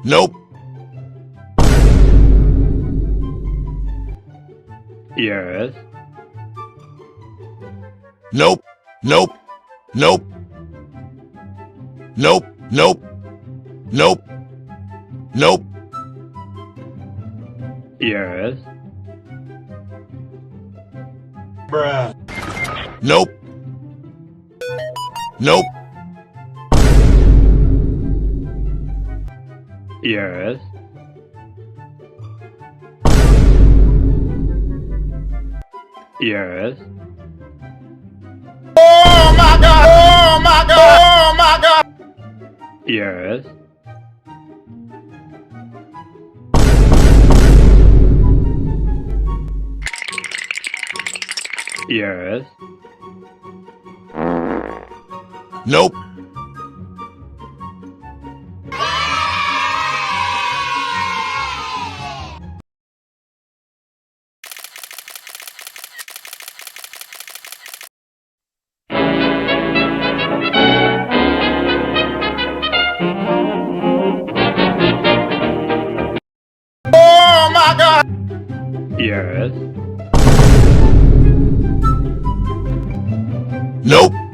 Nope. Yes. Nope. Nope. Nope. Nope. Nope. Nope. Nope. Yes. Bruh. Nope. Nope. Yes. Yes. Oh my God! Oh my God! Oh my God! Yes. Yes. Nope. Oh my God! Yes. Nope.